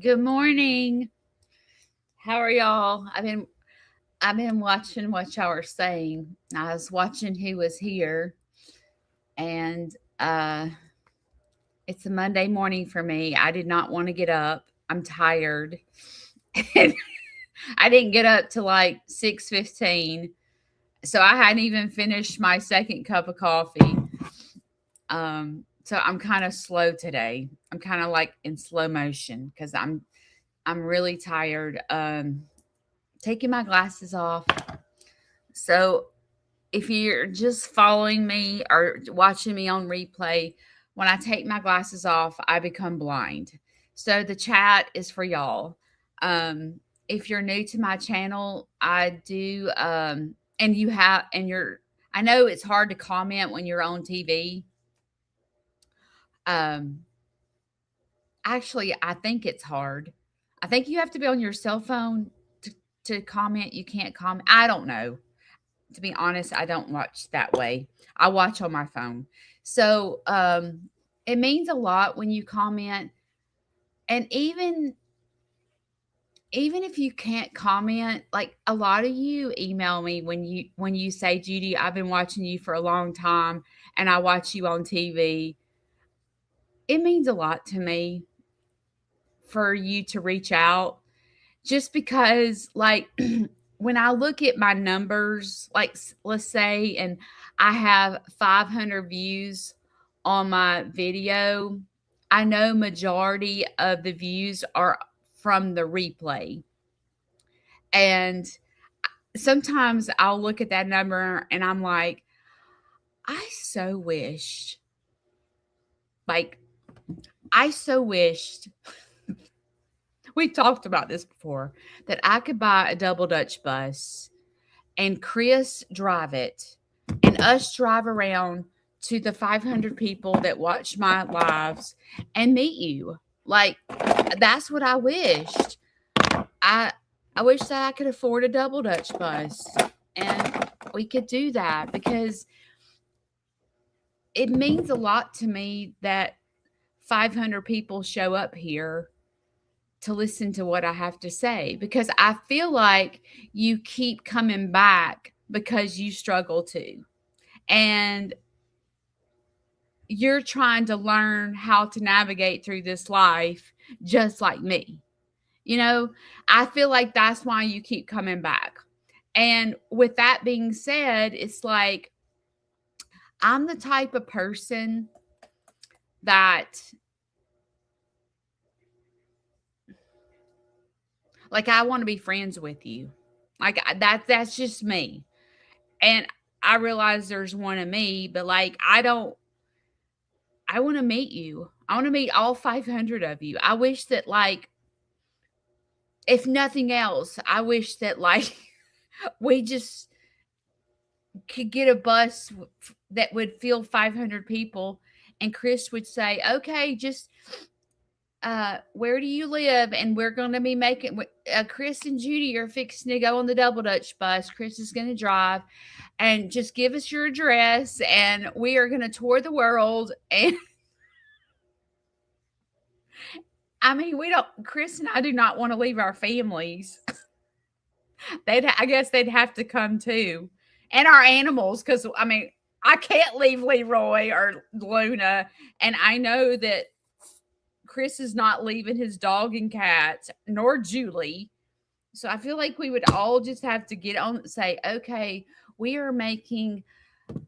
Good morning. How are y'all? I've been watching what y'all are saying. I was watching who was here, and it's a Monday morning for me. I did not want to get up. I'm tired. And I didn't get up till like 6:15. So I hadn't even finished my second cup of coffee. So I'm kind of slow today. I'm kind of like in slow motion because I'm really tired. Taking my glasses off. So if you're just following me or watching me on replay, when I take my glasses off, I become blind. So the chat is for y'all. If you're new to my channel, I do, and you have, and you're, I know it's hard to comment when you're on TV. Um, Actually, I think it's hard. I think you have to be on your cell phone to comment. You can't comment. I don't know. To be honest, I don't watch that way. I watch on my phone. So it means a lot when you comment. And even if you can't comment, like a lot of you email me when you say, Judy, I've been watching you for a long time and I watch you on TV. It means a lot to me for you to reach out just because like when I look at my numbers, like let's say, and I have 500 views on my video, I know majority of the views are from the replay. And sometimes I'll look at that number and I'm like, I so wished, like, I so wished we talked about this before that I could buy a double Dutch bus and Chris drive it and us drive around to the 500 people that watch my lives and meet you. Like that's what I wished. I I wish that I could afford a double Dutch bus and we could do that because it means a lot to me that 500 people show up here to listen to what I have to say because I feel like you keep coming back because you struggle too. And you're trying to learn how to navigate through this life just like me. You know, I feel like that's why you keep coming back. And with that being said, it's like I'm the type of person that like I want to be friends with you. Like that's just me. And I realize there's one of me, but like I want to meet you. I want to meet all 500 of you. I wish that like if nothing else, I wish that like we just could get a bus that would fill 500 people and Chris would say, "Okay, just where do you live?" And we're going to be making Chris and Judy are fixing to go on the double Dutch bus. Chris is going to drive and just give us your address and we are going to tour the world. And I mean, we don't, Chris and I do not want to leave our families. I guess they'd have to come too. And our animals, because I mean, I can't leave Leroy or Luna. And I know that Chris is not leaving his dog and cat, nor Julie. So I feel like we would all just have to get on and say, okay, we are making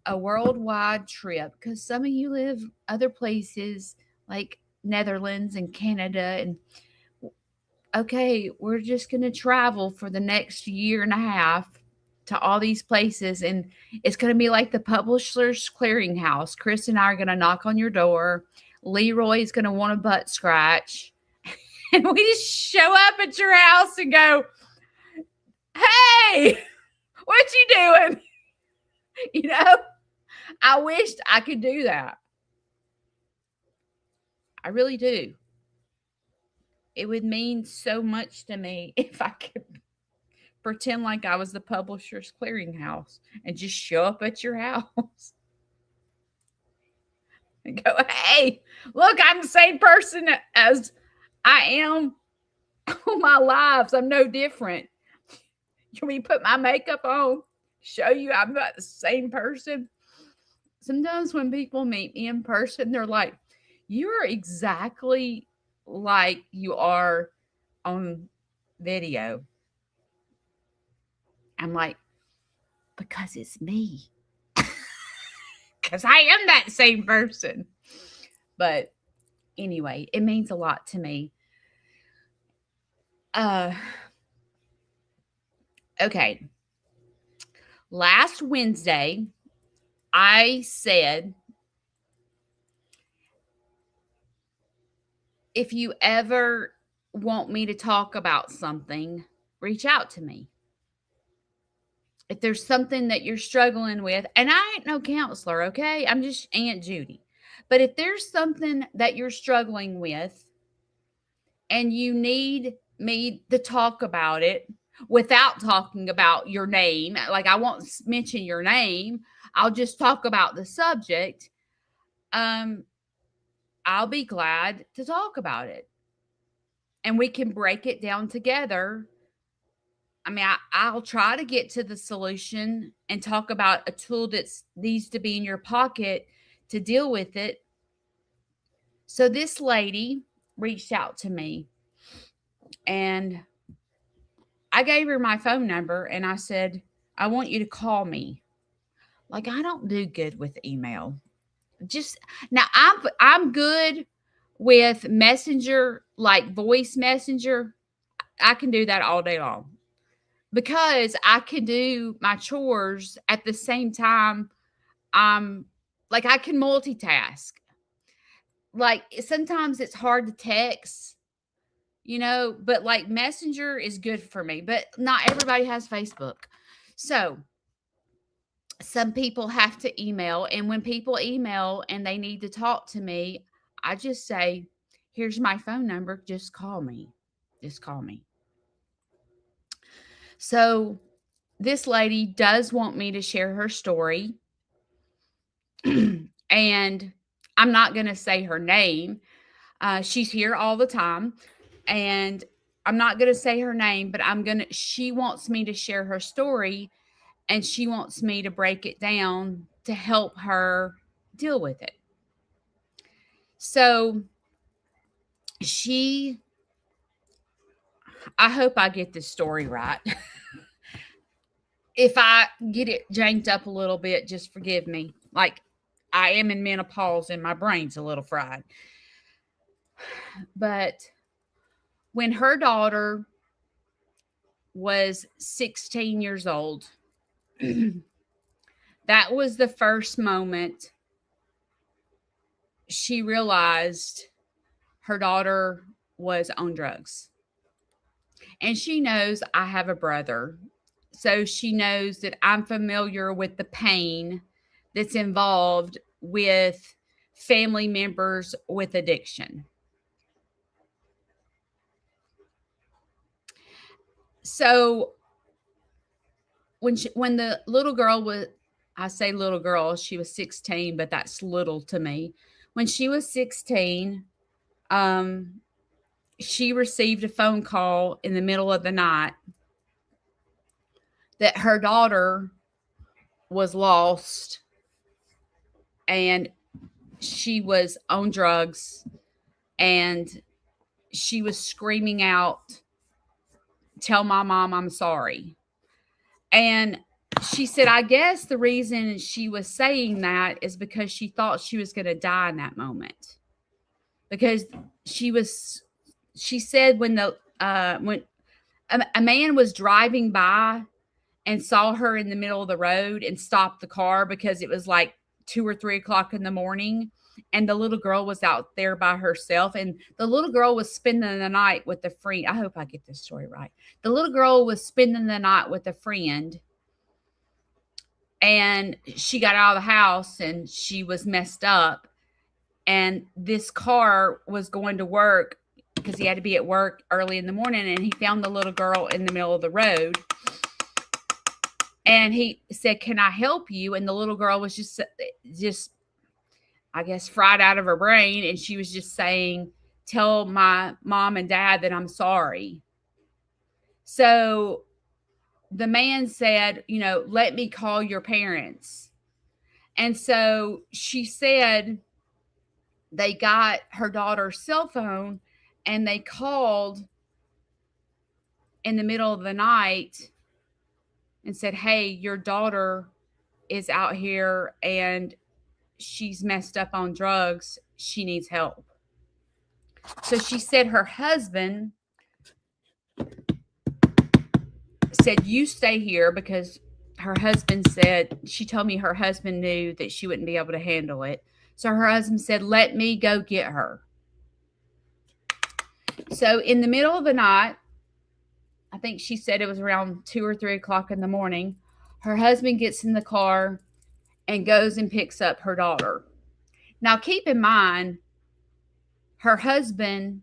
a worldwide trip because some of you live other places like Netherlands and Canada. And okay, we're just going to travel for the next year and a half to all these places. And it's going to be like the Publishers Clearinghouse. Chris and I are going to knock on your door. Leroy is going to want a butt scratch. And we just show up at your house and go, hey, what you doing? You know, I wished I could do that. I really do. It would mean so much to me if I could pretend like I was the Publishers Clearinghouse and just show up at your house and go, hey, look, I'm the same person as I am All my lives, I'm no different. You want me to put my makeup on, show you I'm not the same person? Sometimes when people meet me in person, they're like, you are exactly like you are on video. I'm like, because it's me. Because I am that same person. But anyway, it means a lot to me. Okay. Last Wednesday, I said, if you ever want me to talk about something, reach out to me. If there's something that you're struggling with, and I ain't no counselor, okay? I'm just Aunt Judy. But if there's something that you're struggling with and you need me to talk about it without talking about your name, like I won't mention your name, I'll just talk about the subject, I'll be glad to talk about it. And we can break it down together. I mean, I'll try to get to the solution and talk about a tool that needs to be in your pocket to deal with it. So this lady reached out to me and I gave her my phone number and I said, I want you to call me. Like, I don't do good with email. Just now I'm good with messenger, like voice messenger. I can do that all day long because I can do my chores at the same time. I'm like, I can multitask. Like, sometimes it's hard to text, but like messenger is good for me, but not everybody has Facebook. So some people have to email, and when people email and they need to talk to me, I just say, here's my phone number, just call me. Just call me. So this lady does want me to share her story. And I'm not going to say her name. She's here all the time. And I'm not going to say her name, but she wants me to share her story, and she wants me to break it down to help her deal with it. So I hope I get this story right. If I get it janked up a little bit, just forgive me. Like, I am in menopause and my brain's a little fried. But when her daughter was 16 years old, that was the first moment she realized her daughter was on drugs. And she knows I have a brother. So she knows that I'm familiar with the pain that's involved with family members with addiction. So when the little girl was, I say little girl, she was 16, but that's little to me. When she was 16, she received a phone call in the middle of the night that her daughter was lost and she was on drugs, and she was screaming out, tell my mom I'm sorry. And she said, I guess the reason she was saying that is because she thought she was going to die in that moment. Because she said when a man was driving by and saw her in the middle of the road and stopped the car because it was like 2 or 3 o'clock in the morning, and the little girl was out there by herself, and the little girl was spending the night with a friend. I hope I get this story right. The little girl was spending the night with a friend, and she got out of the house and she was messed up, and this car was going to work because he had to be at work early in the morning, and he found the little girl in the middle of the road. And he said, can I help you? And the little girl was just, I guess, fried out of her brain. And she was just saying, tell my mom and dad that I'm sorry. So the man said, let me call your parents. And so she said they got her daughter's cell phone and they called in the middle of the night and said, "Hey, your daughter is out here and she's messed up on drugs. She needs help." So she said her husband said, "You stay here," because her husband said, she told me her husband knew that she wouldn't be able to handle it. So her husband said, "Let me go get her." So in the middle of the night, I think she said it was around 2 or 3 o'clock in the morning, her husband gets in the car and goes and picks up her daughter. Now, keep in mind, her husband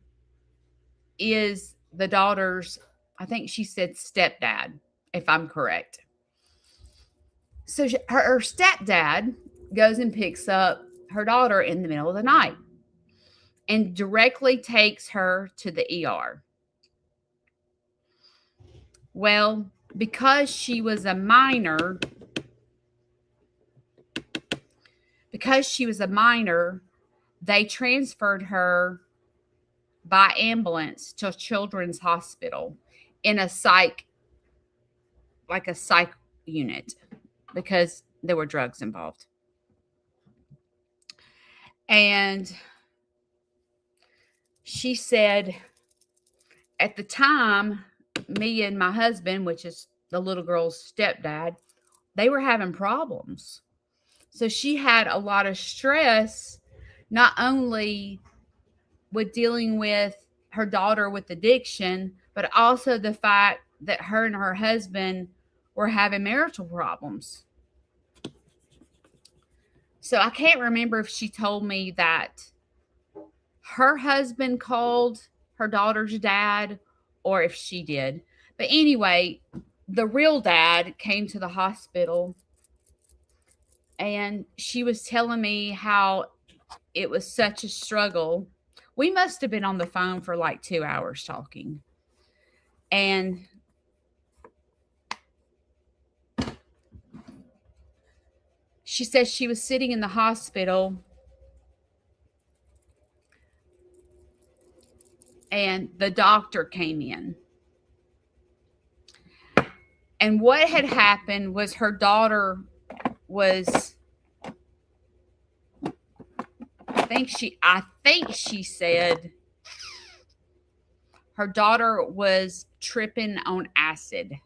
is the daughter's, I think she said stepdad, if I'm correct. So her stepdad goes and picks up her daughter in the middle of the night and directly takes her to the ER. Well, because she was a minor, they transferred her by ambulance to a children's hospital in a psych unit because there were drugs involved. And she said at the time, me and my husband, which is the little girl's stepdad, they were having problems. So she had a lot of stress, not only with dealing with her daughter with addiction, but also the fact that her and her husband were having marital problems. So I can't remember if she told me that her husband called her daughter's dad or if she did. But anyway, the real dad came to the hospital and she was telling me how it was such a struggle. We must have been on the phone for like 2 hours talking. And she says she was sitting in the hospital and the doctor came in. And what had happened was her daughter was, I think she said her daughter was tripping on acid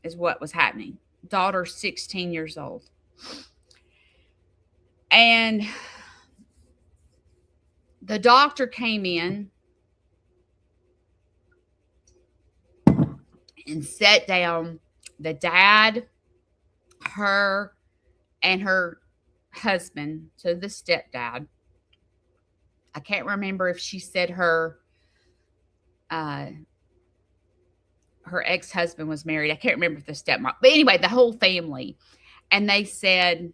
is what was happening. Daughter 16 years old. And the doctor came in and sat down. The dad, her, and her husband, so the stepdad. I can't remember if she said her ex-husband was married. I can't remember if the stepmom. But anyway, the whole family. And they said,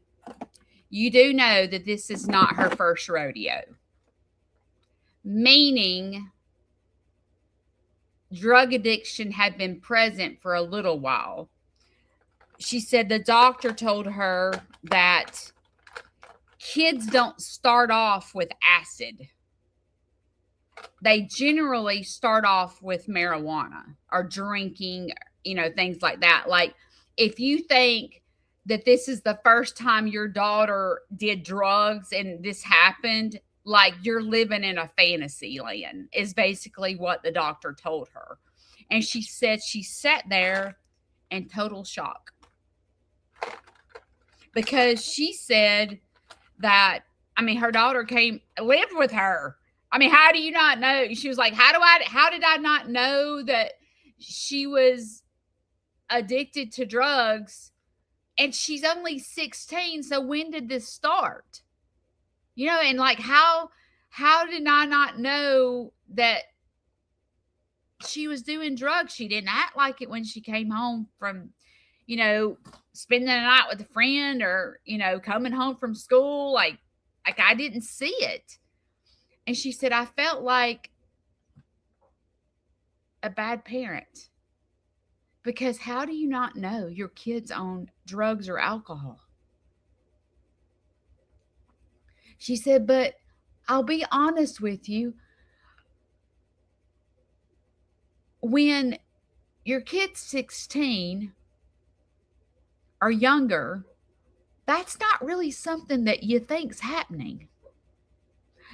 "You do know that this is not her first rodeo." Meaning drug addiction had been present for a little while. She said the doctor told her that kids don't start off with acid. They generally start off with marijuana or drinking, things like that. Like if you think that this is the first time your daughter did drugs and this happened, like you're living in a fantasy land, is basically what the doctor told her. And she said she sat there in total shock because she said that, her daughter lived with her. How do you not know? She was like, how did I not know that she was addicted to drugs? And she's only 16. So when did this start? And like, how did I not know that she was doing drugs? She didn't act like it when she came home from, spending the night with a friend or, coming home from school. Like I didn't see it. And she said, I felt like a bad parent because how do you not know your kid's on drugs or alcohol? She said, but I'll be honest with you, when your kid's 16 or younger, that's not really something that you think's happening.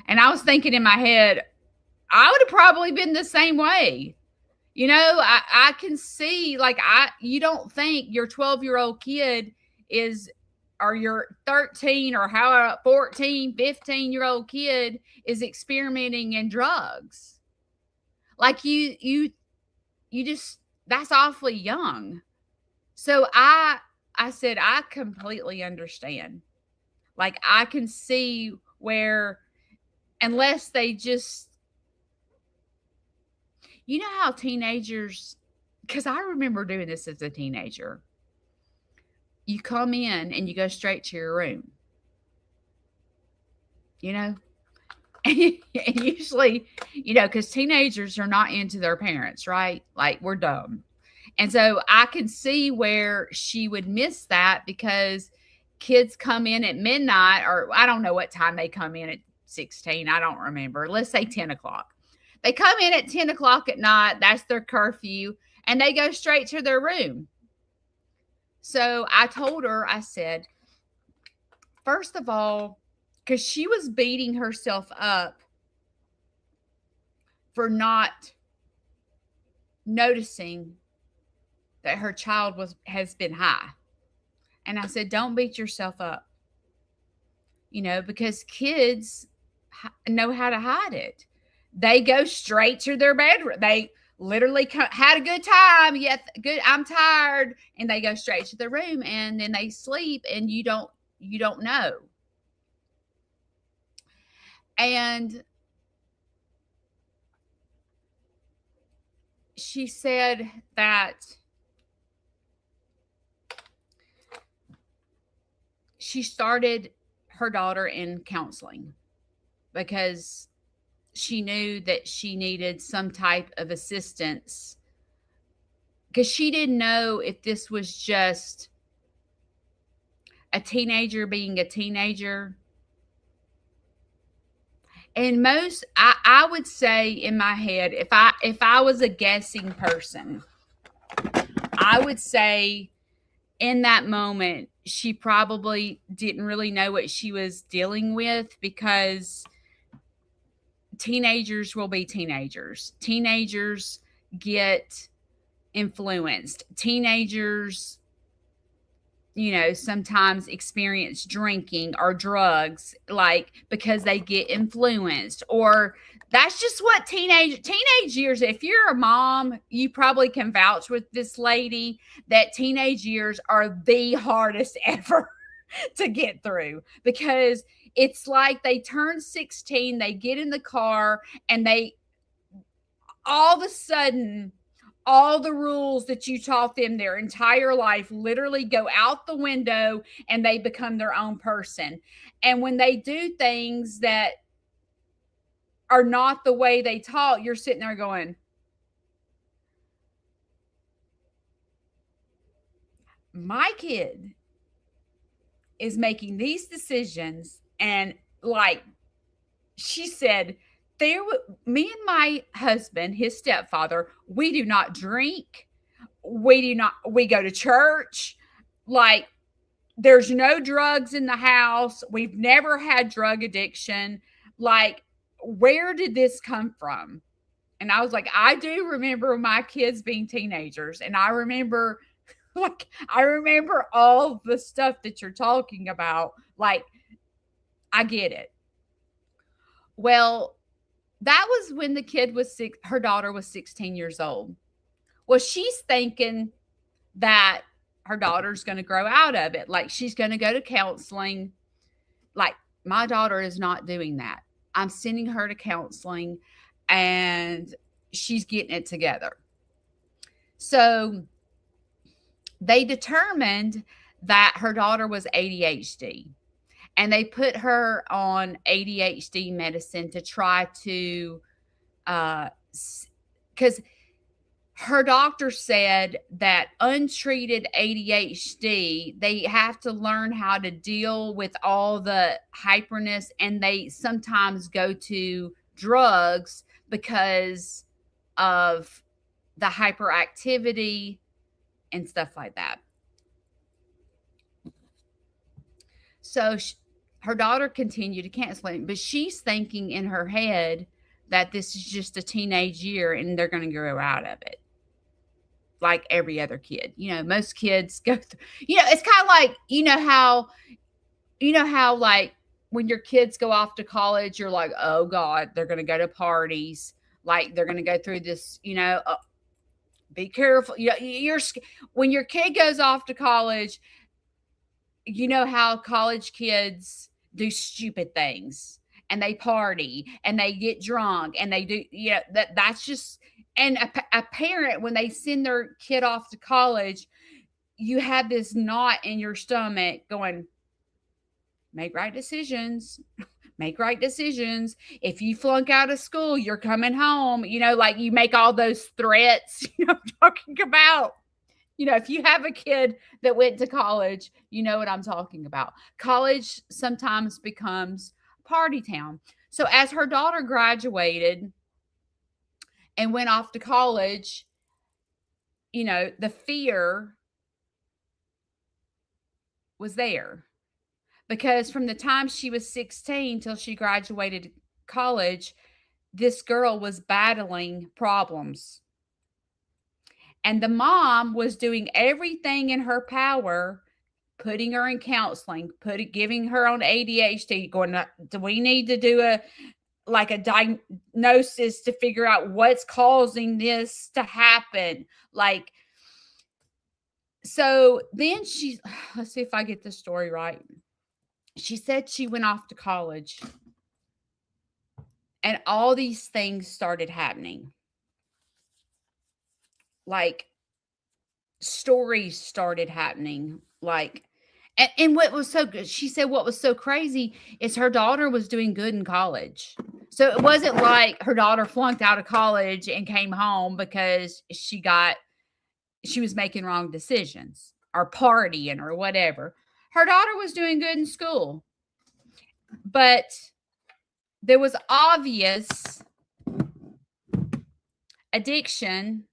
And I was thinking in my head, I would have probably been the same way. I can see, like, you don't think your 12-year-old kid is, or your 13 or how 14, 15-year-old kid is experimenting in drugs. Like you just, that's awfully young. So I said, I completely understand. Like, I can see where, unless they just, you know how teenagers, because I remember doing this as a teenager. You come in and you go straight to your room, you know? And usually, because teenagers are not into their parents, right? Like, we're dumb. And so I could see where she would miss that because kids come in at midnight, or I don't know what time they come in at 16. I don't remember. Let's say 10 o'clock. They come in at 10 o'clock at night. That's their curfew. And they go straight to their room. So I told her, I said, first of all, because she was beating herself up for not noticing that her child has been high. And I said, don't beat yourself up, because kids know how to hide it. They go straight to their bedroom. They literally had a good time. Yeah, good. I'm tired, and they go straight to their room, and then they sleep, and you don't know. And she said that she started her daughter in counseling because she knew that she needed some type of assistance, because she didn't know if this was just a teenager being a teenager. And I would say in my head, if I was a guessing person, I would say in that moment, she probably didn't really know what she was dealing with, because teenagers will be teenagers. Teenagers get influenced. Teenagers, sometimes experience drinking or drugs, like, because they get influenced, or that's just what teenage years. If you're a mom, you probably can vouch with this lady that teenage years are the hardest ever to get through, because it's like they turn 16, they get in the car, and they all of a sudden, all the rules that you taught them their entire life literally go out the window, and they become their own person. And when they do things that are not the way they taught, you're sitting there going, my kid is making these decisions. And like she said, me and my husband, his stepfather, we do not drink. We go to church. Like, there's no drugs in the house. We've never had drug addiction. Like, where did this come from? And I was like, I do remember my kids being teenagers. And I remember, all the stuff that you're talking about. Like, I get it. Well, that was when the kid was her daughter was 16 years old. Well, she's thinking that her daughter's going to grow out of it. Like, she's going to go to counseling. Like, my daughter is not doing that. I'm sending her to counseling, and she's getting it together. So they determined that her daughter was ADHD. and they put her on ADHD medicine to try to, because her doctor said that untreated ADHD, they have to learn how to deal with all the hyperness, and they sometimes go to drugs because of the hyperactivity and stuff like that. So her daughter continued to cancel, but she's thinking in her head that this is just a teenage year and they're going to grow out of it like every other kid. Most kids go through, it's kind of like, like when your kids go off to college, you're like, oh God, they're going to go to parties. Like they're going to go through this, be careful. When your kid goes off to college, you know how college kids do stupid things and they party and they get drunk and they do, that's just, and a parent, when they send their kid off to college, you have this knot in your stomach going, make right decisions. Make right decisions. If you flunk out of school, you're coming home. Like you make all those threats, I'm talking about. If you have a kid that went to college, you know what I'm talking about. College sometimes becomes party town. So as her daughter graduated and went off to college, the fear was there. Because from the time she was 16 till she graduated college, this girl was battling problems. And the mom was doing everything in her power, putting her in counseling, giving her on ADHD, going, do we need to do a diagnosis to figure out what's causing this to happen? So then let's see if I get the story right. She said she went off to college and all these things started happening. Like stories started happening. And what was so good, she said what was so crazy is her daughter was doing good in college. So it wasn't like her daughter flunked out of college and came home because she was making wrong decisions or partying or whatever. Her daughter was doing good in school. But there was obvious addiction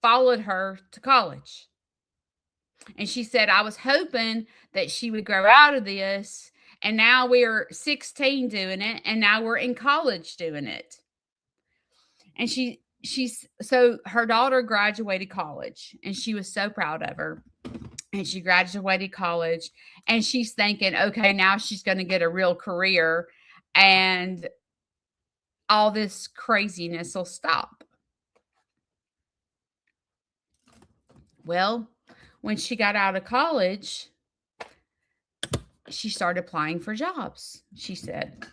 followed her to college. And she said, I was hoping that she would grow out of this. And now we're 16 doing it. And now we're in college doing it. And so her daughter graduated college and she was so proud of her. And she graduated college and she's thinking, okay, now she's going to get a real career and all this craziness will stop. Well, when she got out of college, she started applying for jobs, she said.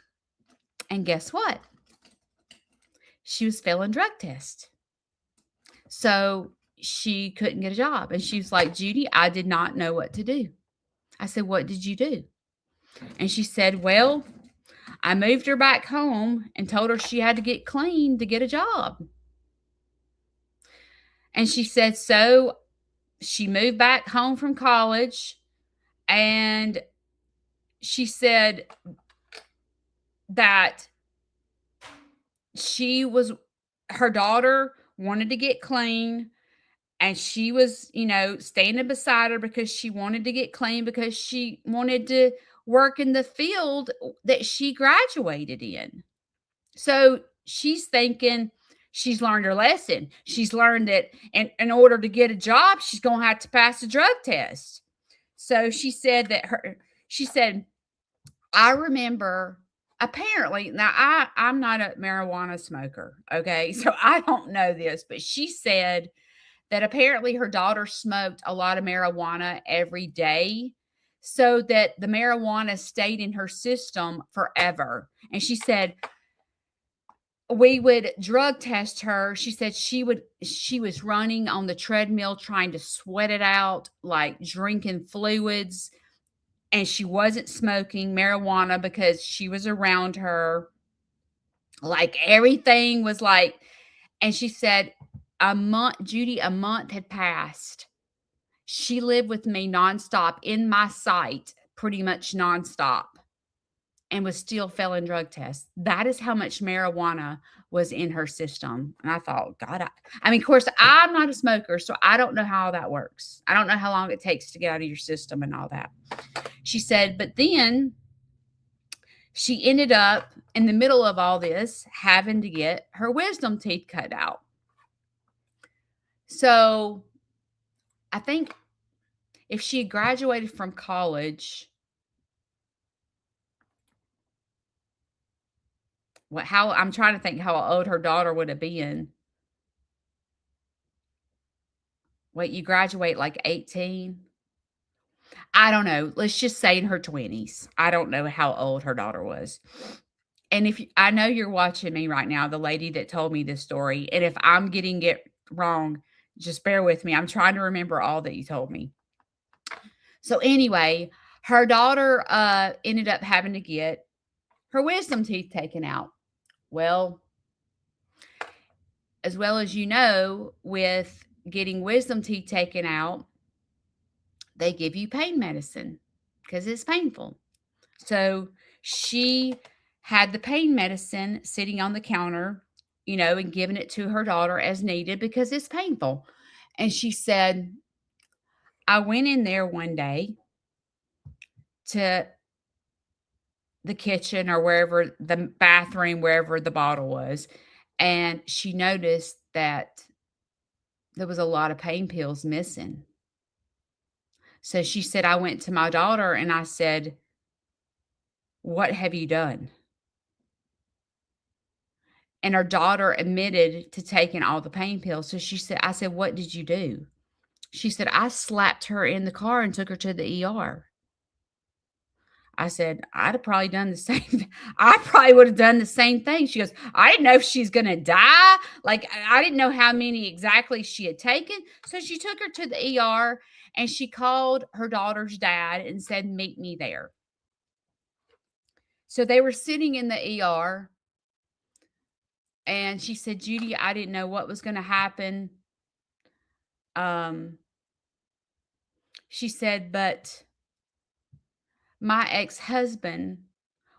And guess what? She was failing drug tests. So she couldn't get a job. And she was like, Judy, I did not know what to do. I said, what did you do? And she said, well, I moved her back home and told her she had to get clean to get a job. And she said, so she moved back home from college. And she said that her daughter wanted to get clean. And she was, standing beside her because she wanted to get clean, because she wanted to work in the field that she graduated in. So she's thinking she's learned her lesson. She's learned that in order to get a job, she's going to have to pass a drug test. So she said I remember, apparently, now I'm not a marijuana smoker, okay? So I don't know this, but she said that apparently her daughter smoked a lot of marijuana every day so that the marijuana stayed in her system forever. And she said, we would drug test her. She said she was running on the treadmill trying to sweat it out, like drinking fluids. and she wasn't smoking marijuana because she was around her. Like everything was like, and she said, a month had passed. She lived with me nonstop in my sight, pretty much nonstop, and was still failing drug tests. That is how much marijuana was in her system. And I thought, God, I mean, of course, I'm not a smoker, so I don't know how that works. I don't know how long it takes to get out of your system and all that. She said, but then she ended up in the middle of all this having to get her wisdom teeth cut out. So I think if she had graduated from college, how I'm trying to think how old her daughter would have been. Wait, you graduate like 18? I don't know. Let's just say in her 20s. I don't know how old her daughter was. And if I know you're watching me right now, the lady that told me this story, and if I'm getting it wrong, just bear with me. I'm trying to remember all that you told me. So anyway, her daughter ended up having to get her wisdom teeth taken out. Well, as well as you know, with getting wisdom teeth taken out, they give you pain medicine because it's painful. So she had the pain medicine sitting on the counter, and giving it to her daughter as needed because it's painful. And she said, I went in there one day to the kitchen or wherever, the bathroom, wherever the bottle was, and she noticed that there was a lot of pain pills missing. So she said, I went to my daughter and I said, what have you done? And her daughter admitted to taking all the pain pills. So she said, I said, what did you do? She said, I slapped her in the car and took her to the ER. I said, I'd have probably done the same. I probably would have done the same thing. She goes, I didn't know if she's going to die. Like, I didn't know how many exactly she had taken. So she took her to the ER and she called her daughter's dad and said, meet me there. So they were sitting in the ER and she said, Judy, I didn't know what was going to happen. She said, but my ex-husband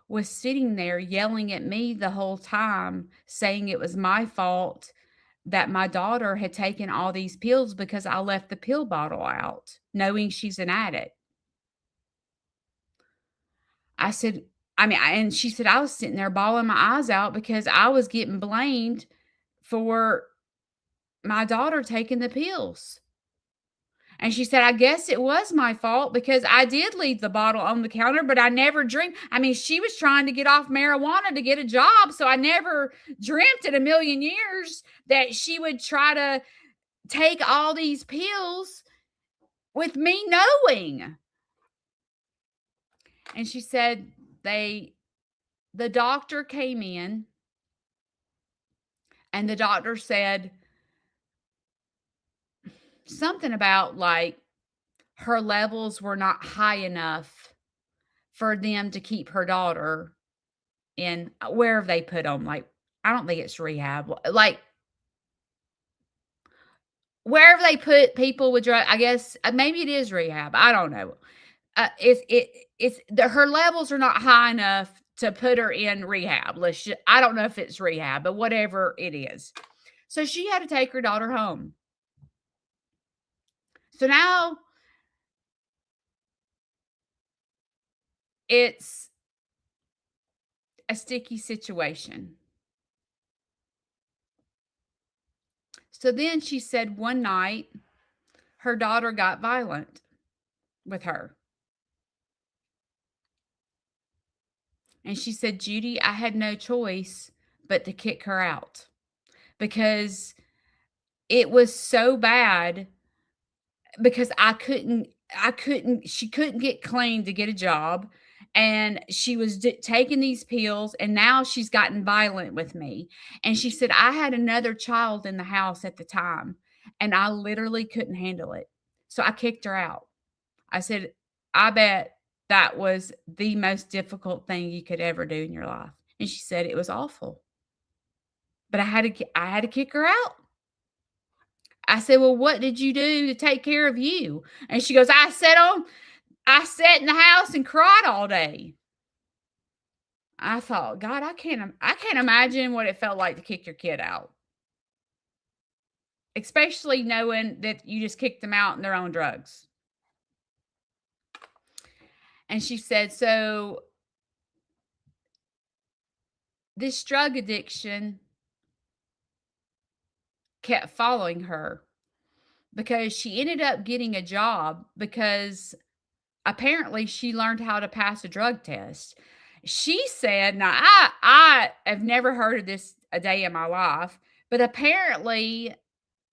was sitting there yelling at me the whole time, saying it was my fault that my daughter had taken all these pills because I left the pill bottle out, knowing she's an addict. I said, and she said, I was sitting there bawling my eyes out because I was getting blamed for my daughter taking the pills. And she said, I guess it was my fault because I did leave the bottle on the counter, but I never dreamed. I mean, she was trying to get off marijuana to get a job. So I never dreamt in a million years that she would try to take all these pills with me knowing. And she said, the doctor came in and the doctor said something about like her levels were not high enough for them to keep her daughter in wherever they put them. Like, I don't think it's rehab. Like, wherever they put people with drug, I guess maybe it is rehab. I don't know. Her levels are not high enough to put her in rehab. I don't know if it's rehab, but whatever it is. So she had to take her daughter home. So now it's a sticky situation. So then she said one night her daughter got violent with her. And she said, Judy, I had no choice but to kick her out because it was so bad because she couldn't get clean to get a job. And she was taking these pills and now she's gotten violent with me. And she said, I had another child in the house at the time and I literally couldn't handle it. So I kicked her out. I said, I bet that was the most difficult thing you could ever do in your life. And she said it was awful, but I had to kick her out. I said, "Well, what did you do to take care of you?" And she goes, I sat in the house and cried all day." I thought, "God, I can't imagine what it felt like to kick your kid out, especially knowing that you just kicked them out and they're on drugs." And she said, "So this drug addiction kept following her because she ended up getting a job because apparently she learned how to pass a drug test." She said, now I have never heard of this a day in my life, but apparently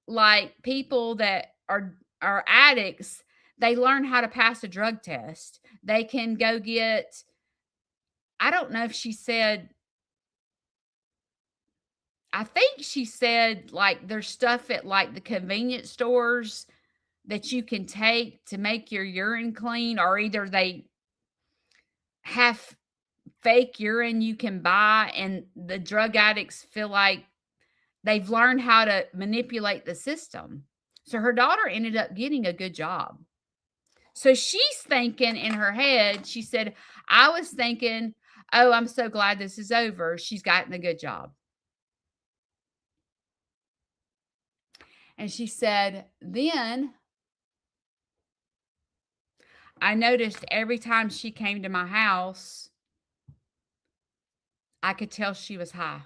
like people that are addicts, they learn how to pass a drug test. They can go get, I don't know if she said, I think she said like there's stuff at like the convenience stores that you can take to make your urine clean, or either they have fake urine you can buy, and the drug addicts feel like they've learned how to manipulate the system. So her daughter ended up getting a good job. So she's thinking in her head, she said, I was thinking, oh, I'm so glad this is over. She's gotten a good job. And she said, then I noticed every time she came to my house, I could tell she was high.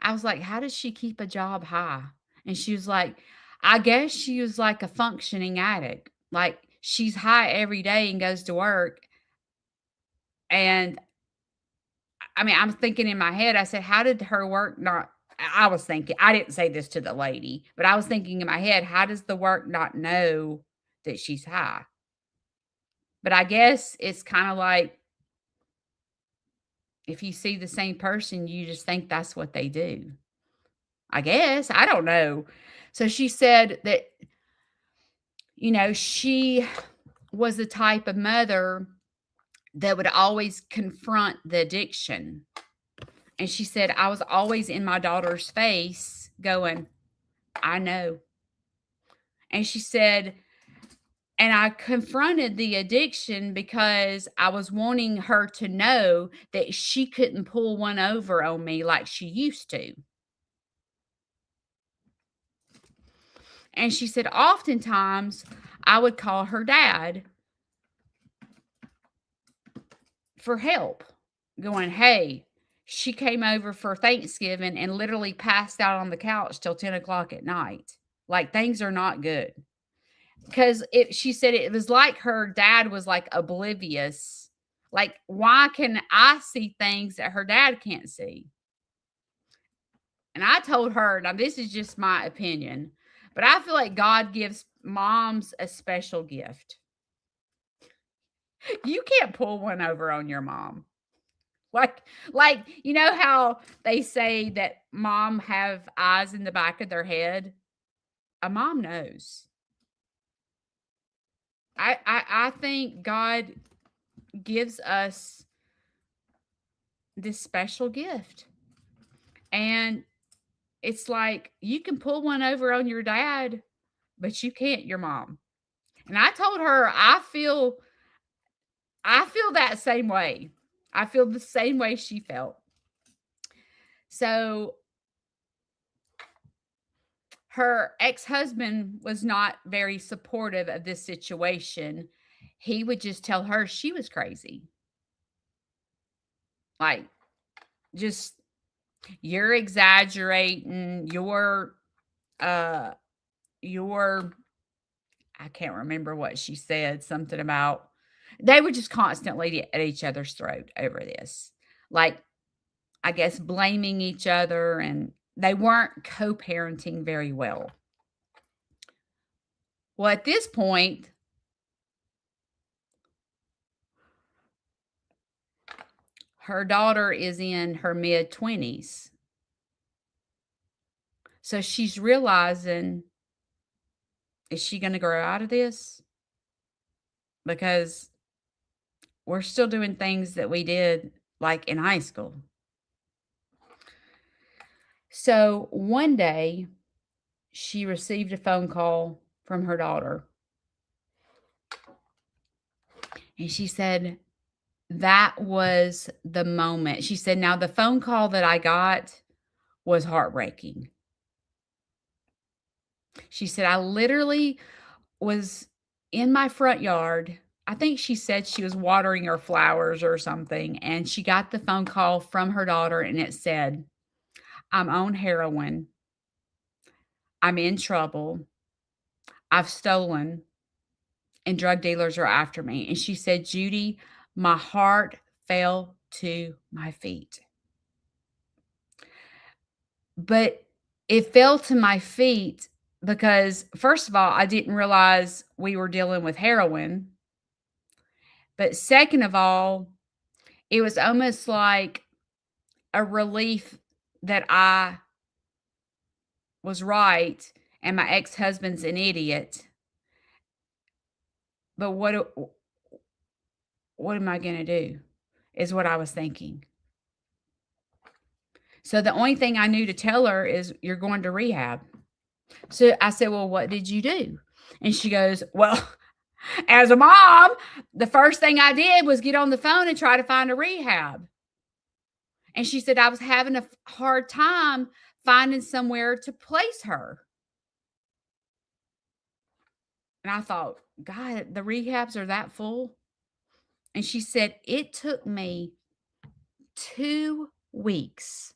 I was like, how does she keep a job high? And she was like, I guess she was like a functioning addict. Like she's high every day and goes to work. And I mean, I'm thinking in my head, I said, how did her work not? I was thinking, I didn't say this to the lady, but I was thinking in my head, how does the work not know that she's high? But I guess it's kind of like if you see the same person, you just think that's what they do. I guess. I don't know. So she said that, she was the type of mother that would always confront the addiction. And she said, I was always in my daughter's face going, I know. And she said, and I confronted the addiction because I was wanting her to know that she couldn't pull one over on me like she used to. And she said, oftentimes I would call her dad for help, going, hey, she came over for Thanksgiving and literally passed out on the couch till 10 o'clock at night. Like things are not good. Because she said it was like her dad was like oblivious. Like, why can I see things that her dad can't see? And I told her, now this is just my opinion, but I feel like God gives moms a special gift. You can't pull one over on your mom. Like you know how they say that mom have eyes in the back of their head? A mom knows. I think God gives us this special gift. And it's like you can pull one over on your dad, but you can't your mom. And I told her I feel that same way. I feel the same way she felt. So her ex-husband was not very supportive of this situation. He would just tell her she was crazy. Like, just you're exaggerating, uh you're I can't remember what she said, something about they were just constantly at each other's throat over this. Like, I guess blaming each other, and they weren't co-parenting very well. Well, at this point, her daughter is in her mid 20s. So she's realizing, is she going to grow out of this? Because we're still doing things that we did like in high school. So one day she received a phone call from her daughter. And she said, that was the moment. She said, now the phone call that I got was heartbreaking. She said, I literally was in my front yard. I think she said she was watering her flowers or something. And she got the phone call from her daughter and it said, I'm on heroin. I'm in trouble. I've stolen and drug dealers are after me. And she said, Judy, my heart fell to my feet. But it fell to my feet because, first of all, I didn't realize we were dealing with heroin. But second of all, it was almost like a relief that I was right and my ex-husband's an idiot. But what am I going to do? Is what I was thinking. So the only thing I knew to tell her is you're going to rehab. So I said, well, what did you do? And she goes, well, as a mom, the first thing I did was get on the phone and try to find a rehab. And she said, I was having a hard time finding somewhere to place her. And I thought, God, the rehabs are that full. And she said, it took me 2 weeks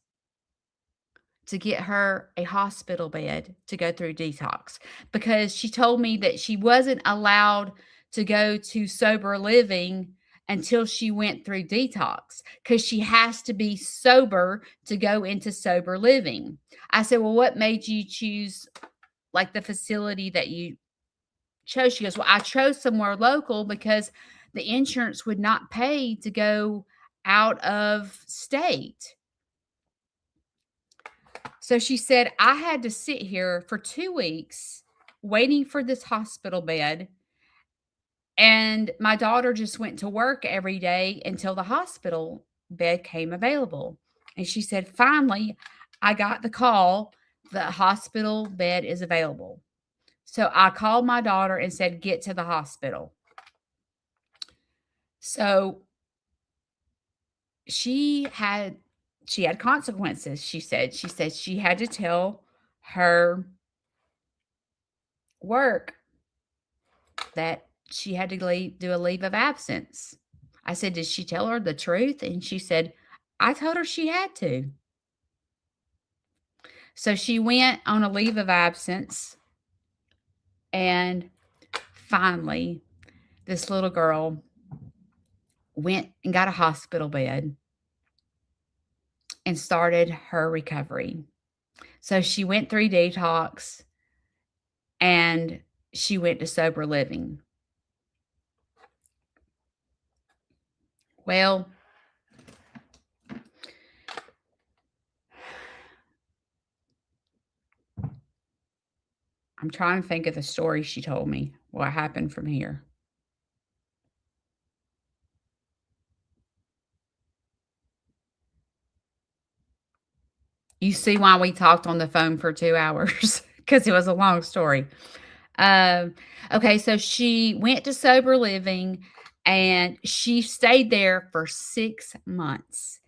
to get her a hospital bed to go through detox because she told me that she wasn't allowed to go to sober living until she went through detox because she has to be sober to go into sober living. I said, well, what made you choose like the facility that you chose? She goes, well, I chose somewhere local because the insurance would not pay to go out of state. So she said, I had to sit here for 2 weeks waiting for this hospital bed. And my daughter just went to work every day until the hospital bed came available. And she said, finally, I got the call, the hospital bed is available. So I called my daughter and said, get to the hospital. So she had consequences. She said she had to tell her work that she had to do a leave of absence. I said, did she tell her the truth? And she said, I told her she had to. So she went on a leave of absence. And finally, this little girl went and got a hospital bed and started her recovery. So she went through detox and she went to sober living. Well, I'm trying to think of the story she told me, what happened from here. You see why we talked on the phone for 2 hours because it was a long story. Okay, so she went to sober living and she stayed there for 6 months.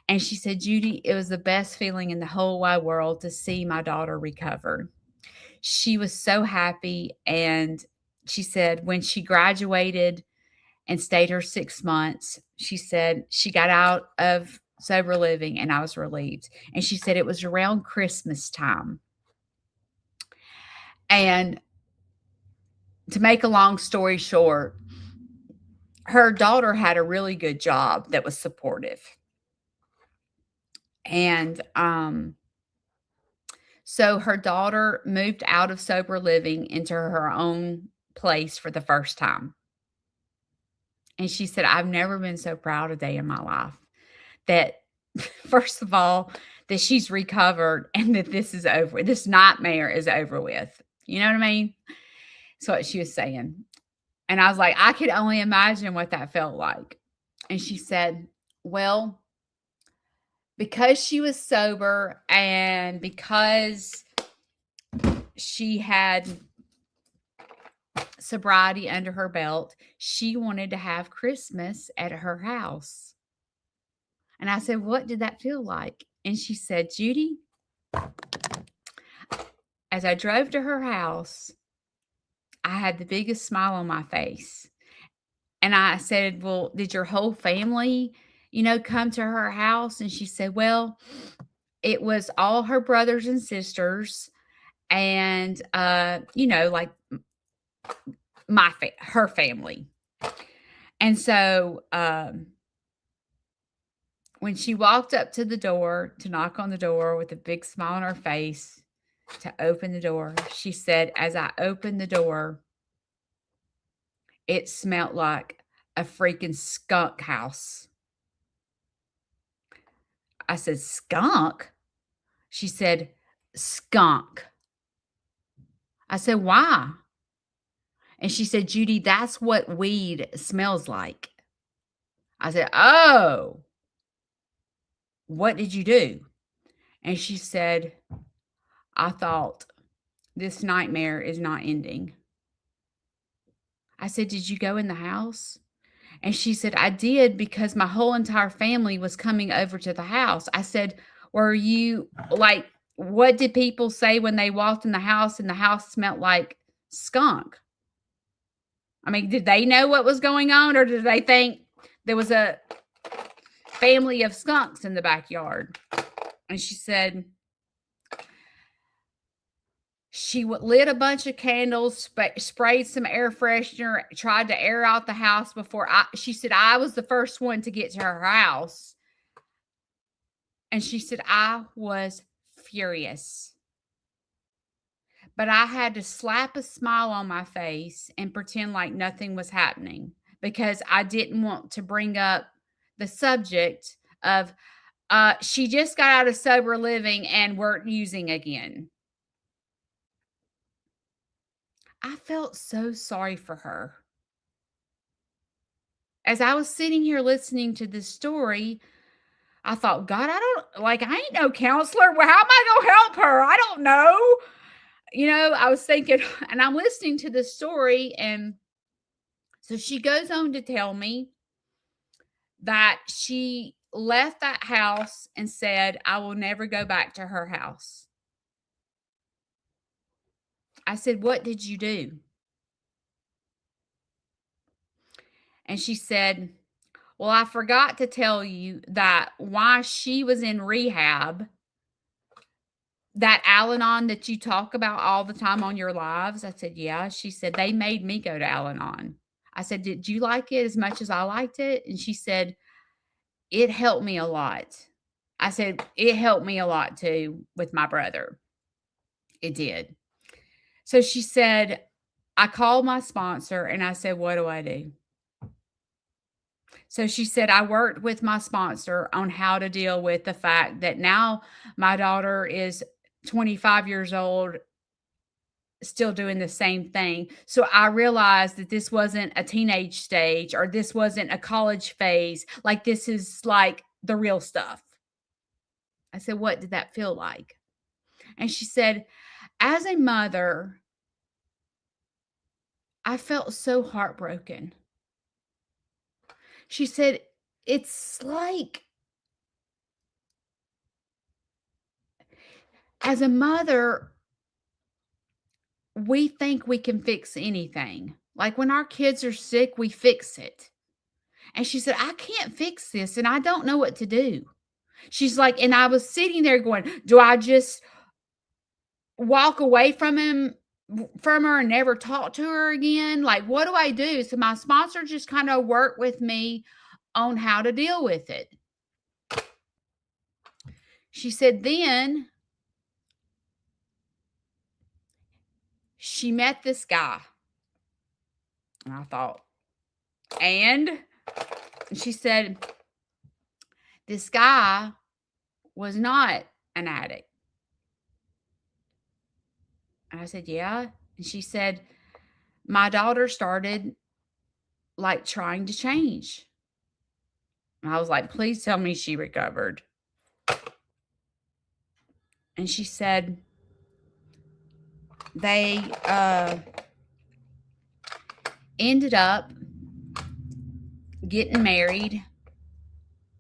And she said, Judy, it was the best feeling in the whole wide world to see my daughter recover. She was so happy. And she said when she graduated and stayed her 6 months, she said she got out of sober living and I was relieved. And she said it was around Christmas time. And to make a long story short, her daughter had a really good job that was supportive. And so her daughter moved out of sober living into her own place for the first time. And she said, I've never been so proud a day in my life that, first of all, that she's recovered and that this is over. This nightmare is over with. You know what I mean? That's what she was saying. And I was like, I could only imagine what that felt like. And she said, well, because she was sober and because she had sobriety under her belt, she wanted to have Christmas at her house. And I said, what did that feel like? And she said, Judy, as I drove to her house, I had the biggest smile on my face. And I said, well, did your whole family, come to her house? And she said, well, it was all her brothers and sisters and, like her family. And so, when she walked up to the door to knock on the door with a big smile on her face to open the door, she said, as I opened the door, it smelled like a freaking skunk house. I said, skunk? She said, skunk. I said, why? And she said, Judy, that's what weed smells like. I said, oh, what did you do? And she said, I thought this nightmare is not ending. I said, did you go in the house? And she said, I did because my whole entire family was coming over to the house. I said, were you like, what did people say when they walked in the house and the house smelled like skunk? I mean, did they know what was going on or did they think there was a family of skunks in the backyard? And she said, she lit a bunch of candles, sprayed some air freshener, tried to air out the house before she said, I was the first one to get to her house. And she said, I was furious. But I had to slap a smile on my face and pretend like nothing was happening because I didn't want to bring up the subject of she just got out of sober living and we're using again. I felt so sorry for her. As I was sitting here listening to this story, I thought, God, I ain't no counselor. Well, how am I going to help her? I don't know. I was thinking, and I'm listening to this story. And so she goes on to tell me that she left that house and said, I will never go back to her house. I said, what did you do? And she said, well, I forgot to tell you that while she was in rehab, that Al-Anon that you talk about all the time on your lives. I said, yeah. She said, they made me go to Al-Anon. I said, did you like it as much as I liked it? And she said, it helped me a lot. I said, it helped me a lot too with my brother. It did. So she said, I called my sponsor and I said, what do I do? So she said, I worked with my sponsor on how to deal with the fact that now my daughter is 25 years old, still doing the same thing. So I realized that this wasn't a teenage stage or this wasn't a college phase. Like, this is like the real stuff. I said, what did that feel like? And she said, as a mother, I felt so heartbroken. She said, it's like, as a mother, we think we can fix anything. Like when our kids are sick, we fix it. And she said, I can't fix this and I don't know what to do. She's like, and I was sitting there going, do I just walk away from her and never talk to her again? Like, what do I do? So my sponsor just kind of worked with me on how to deal with it. She said, then she met this guy. And I thought, and she said, this guy was not an addict. And I said, yeah. And she said, my daughter started like trying to change. And I was like, "Please tell me she recovered." And she said they ended up getting married,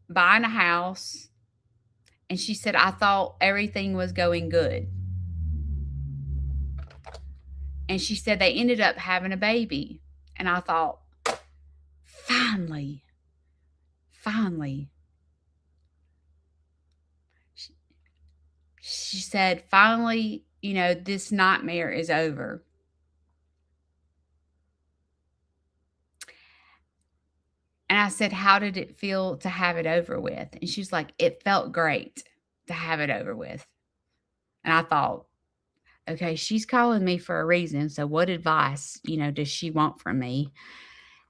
buying a house, and she said, "I thought everything was going good." And she said they ended up having a baby. And I thought, finally, finally. She said, finally, this nightmare is over. And I said, how did it feel to have it over with? And she's like, it felt great to have it over with. And I thought, okay, she's calling me for a reason. So what advice, does she want from me?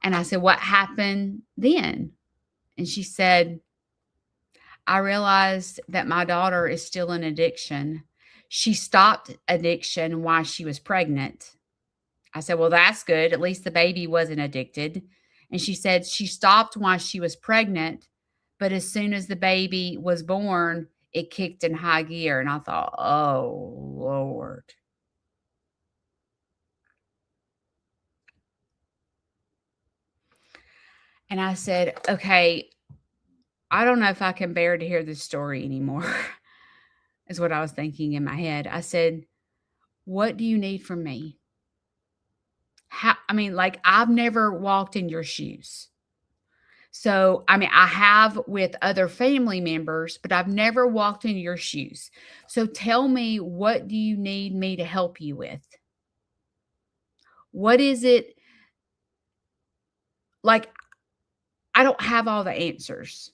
And I said, what happened then? And she said, I realized that my daughter is still in addiction. She stopped addiction while she was pregnant. I said, well, that's good. At least the baby wasn't addicted. And she said she stopped while she was pregnant, but as soon as the baby was born, it kicked in high gear. And I thought, oh, Lord. And I said, okay, I don't know if I can bear to hear this story anymore, is what I was thinking in my head. I said, what do you need from me? I've never walked in your shoes. So, I have with other family members, but I've never walked in your shoes. So tell me, what do you need me to help you with? What is it? Like, I don't have all the answers,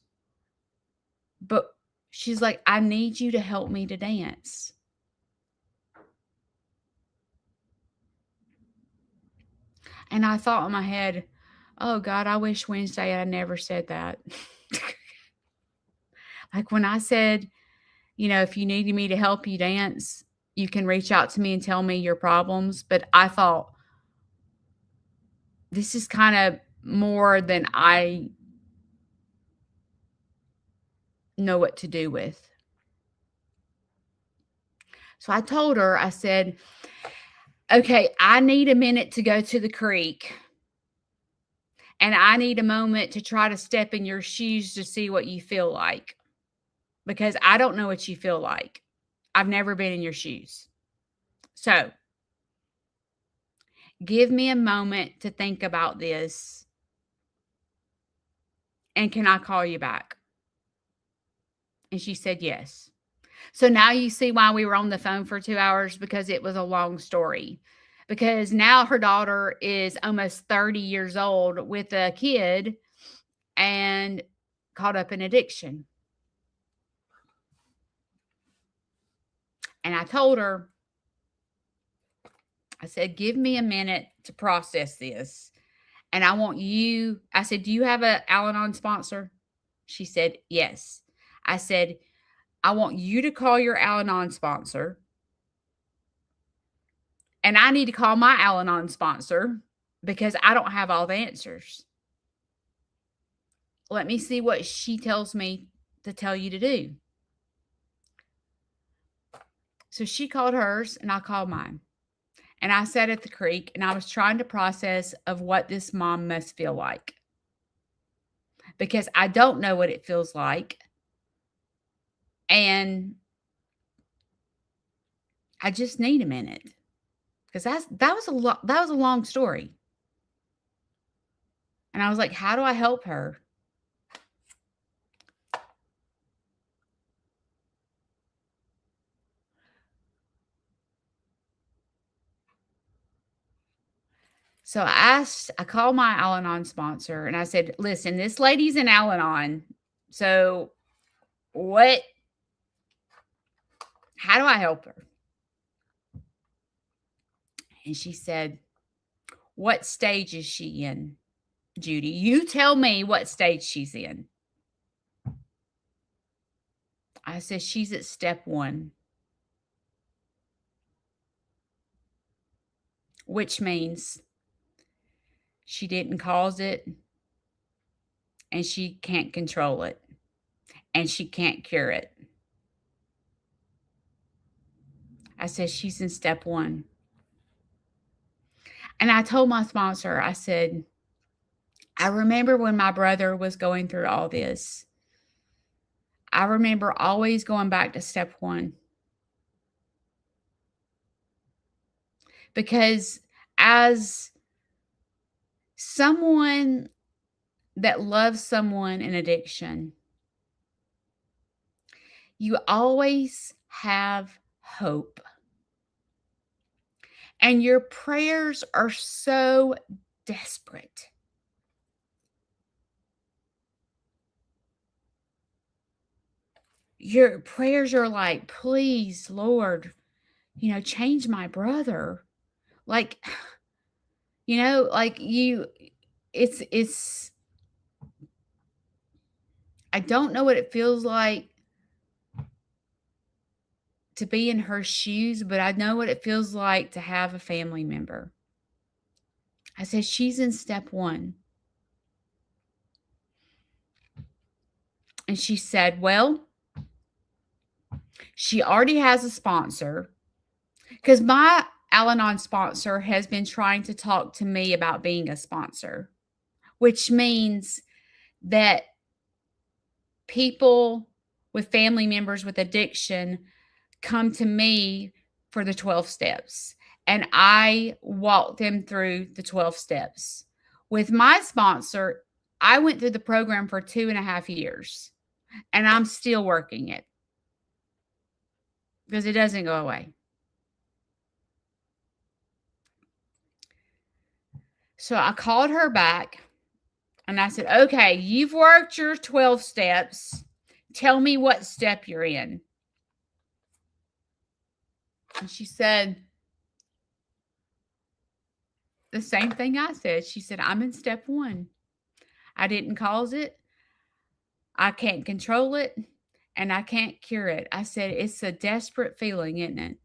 but she's like, I need you to help me to dance. And I thought in my head, oh God, I wish Wednesday I never said that. Like when I said, if you needed me to help you dance, you can reach out to me and tell me your problems. But I thought, this is kind of more than I know what to do with. So I told her, I said, okay, I need a minute to go to the creek. And I need a moment to try to step in your shoes to see what you feel like. Because I don't know what you feel like. I've never been in your shoes. So give me a moment to think about this. And can I call you back? And she said yes. So now you see why we were on the phone for 2 hours, because it was a long story. Because now her daughter is almost 30 years old with a kid and caught up in addiction. And I told her, I said, give me a minute to process this. And I said, do you have an Al Anon sponsor? She said, yes. I said, I want you to call your Al Anon sponsor. And I need to call my Al Anon sponsor because I don't have all the answers. Let me see what she tells me to tell you to do. So she called hers and I called mine. And I sat at the creek and I was trying to process of what this mom must feel like. Because I don't know what it feels like. And I just need a minute. Because that was a long story. And I was like, how do I help her? So I called my Al Anon sponsor and I said, listen, this lady's an Al Anon. So how do I help her? And she said, what stage is she in, Judy? You tell me what stage she's in. I said, she's at step 1, which means she didn't cause it. and she can't control it, and she can't cure it. I said, she's in step one. And I told my sponsor, I said, I remember when my brother was going through all this. I remember always going back to step one. Because as someone that loves someone in addiction, you always have hope. And your prayers are so desperate. Your prayers are like, please, Lord, change my brother. Like, like it's I don't know what it feels like to be in her shoes, but I know what it feels like to have a family member. I said, she's in step one. And she said, well, she already has a sponsor, because my Al Anon sponsor has been trying to talk to me about being a sponsor, which means that people with family members with addiction come to me for the 12 steps, and I walk them through the 12 steps. With my sponsor, I went through the program for 2.5 years, and I'm still working it because it doesn't go away. So I called her back and I said, okay, you've worked your 12 steps. Tell me what step you're in. And she said the same thing I said. She said, I'm in step one. I didn't cause it. I can't control it. And I can't cure it. I said, it's a desperate feeling, isn't it?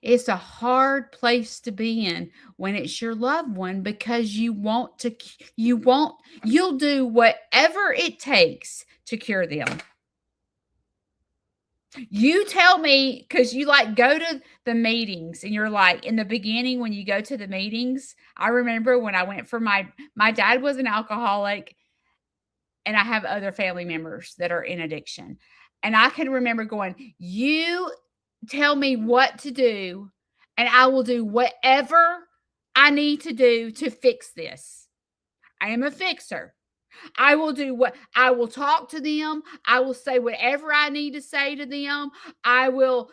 It's a hard place to be in when it's your loved one, because you'll do whatever it takes to cure them. You tell me, because you go to the meetings and you're like, in the beginning, when you go to the meetings, I remember when I went for my dad was an alcoholic, and I have other family members that are in addiction. And I can remember going, you tell me what to do, and I will do whatever I need to do to fix this. I am a fixer. I will talk to them. I will say whatever I need to say to them. I will